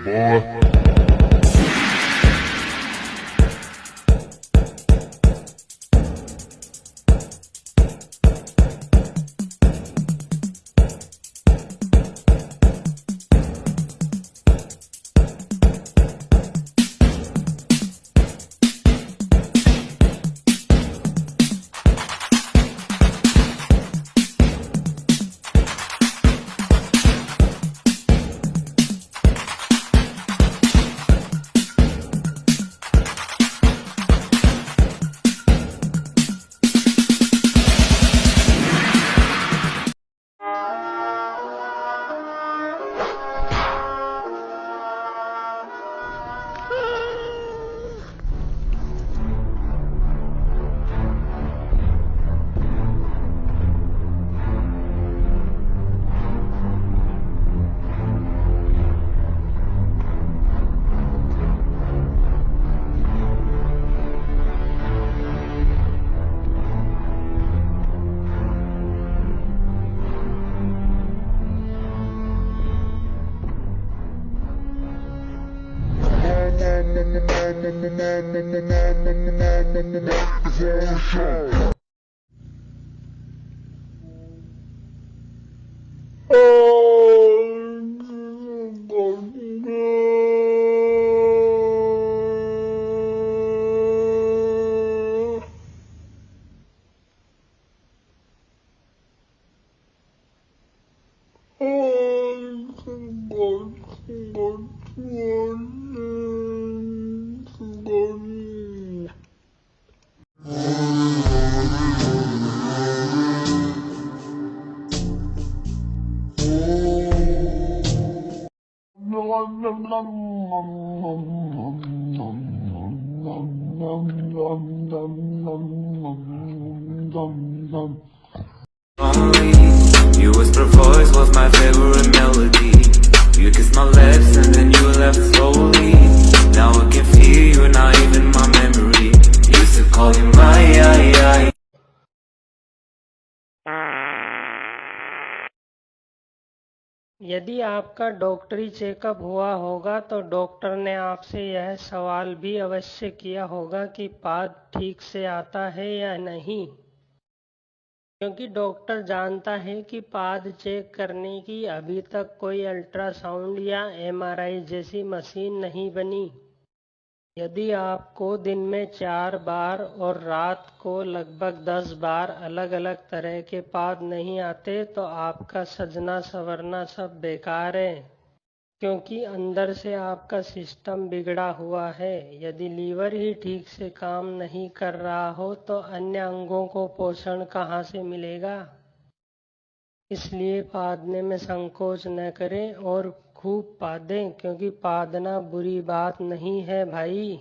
boy. Only you whisper voice was my favorite melody. You kissed my lips and then you left slowly. Now I can feel you, not even my memory. Used to call you my यदि आपका डॉक्टरी checkup हुआ होगा तो doctor ने आपसे यह सवाल भी अवश्य किया होगा कि पाद ठीक से आता है या नहीं, क्योंकि डॉक्टर जानता है कि पाद चेक करने की अभी तक कोई अल्ट्रासाउंड या एमआरआई जैसी मशीन नहीं बनी। यदि आपको दिन में 4 बार और रात को लगभग 10 बार अलग अलग तरह के पाद नहीं आते तो आपका सजना संवरना सब बेकार है, क्योंकि अंदर से आपका सिस्टम बिगड़ा हुआ है। यदि लीवर ही ठीक से काम नहीं कर रहा हो तो अन्य अंगों को पोषण कहाँ से मिलेगा। इसलिए पादने में संकोच न करें और खूब पादें, क्योंकि पादना बुरी बात नहीं है भाई।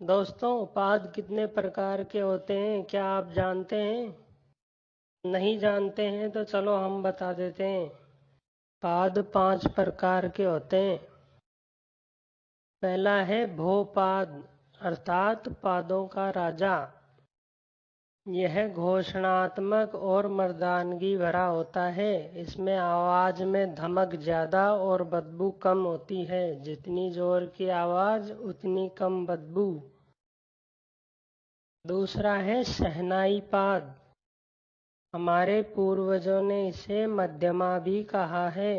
दोस्तों, पाद कितने प्रकार के होते हैं क्या आप जानते हैं? नहीं जानते हैं तो चलो हम बता देते हैं। पाद 5 प्रकार के होते हैं। पहला है भोपाद, अर्थात पादों का राजा। यह घोषणात्मक और मर्दानगी भरा होता है। इसमें आवाज में धमक ज्यादा और बदबू कम होती है। जितनी जोर की आवाज उतनी कम बदबू। दूसरा है शहनाई पाद। हमारे पूर्वजों ने इसे मध्यमा भी कहा है।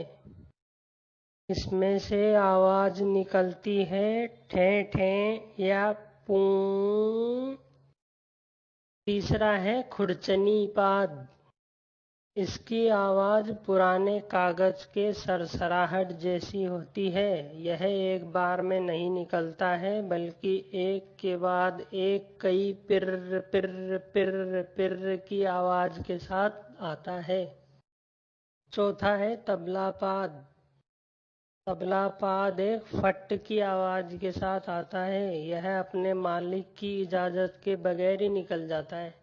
इसमें से आवाज निकलती है ठे ठे या पूं। तीसरा है खुरचनी पाद। इसकी आवाज पुराने कागज के सरसराहट जैसी होती है। यह एक बार में नहीं निकलता है, बल्कि एक के बाद एक कई पिर्र पिर्र पिर्र पिर्र की आवाज के साथ आता है। चौथा है तबला पाद। तबला पाद एक फट की आवाज के साथ आता है। यह अपने मालिक की इजाजत के बगैर ही निकल जाता है,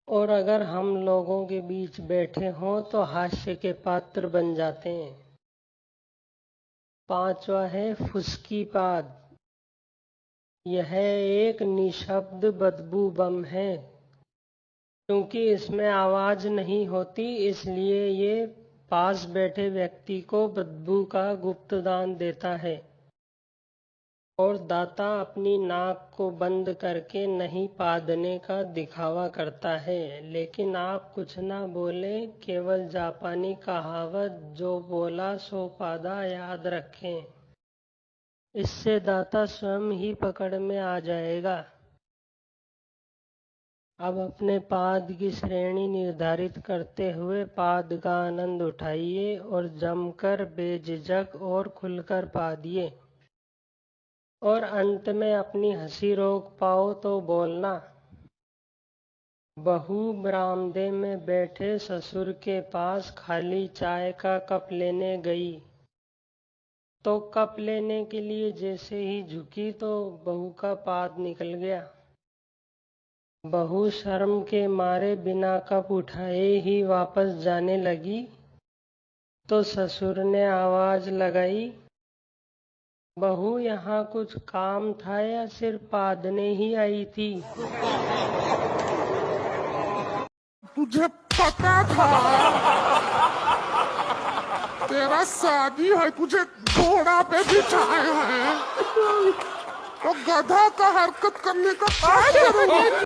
और अगर हम लोगों के बीच बैठे हों तो हास्य के पात्र बन जाते हैं। पांचवा है फुसकी पाद। यह एक निशब्द बदबू बम है। क्योंकि इसमें आवाज नहीं होती, इसलिए ये पास बैठे व्यक्ति को बदबू का गुप्त दान देता है। और दाता अपनी नाक को बंद करके नहीं पादने का दिखावा करता है। लेकिन आप कुछ ना बोले, केवल जापानी कहावत जो बोला सो पादा याद रखें। इससे दाता स्वयं ही पकड़ में आ जाएगा। अब अपने पाद की श्रेणी निर्धारित करते हुए पाद का आनंद उठाइए और जमकर, बेझिझक और खुलकर पादिए। और अंत में अपनी हंसी रोक पाओ तो बोलना। बहू बरामदे में बैठे ससुर के पास खाली चाय का कप लेने गई, तो कप लेने के लिए जैसे ही झुकी तो बहू का पाद निकल गया। बहू शर्म के मारे बिना कप उठाए ही वापस जाने लगी, तो ससुर ने आवाज लगाई, बहू यहाँ कुछ काम था या सिर्फ पादने ही आई थी? तुझे पता था तेरा शादी है, तुझे घोड़ा पे बिठाए हैं तो गधा का हरकत करने का क्या जरूरत?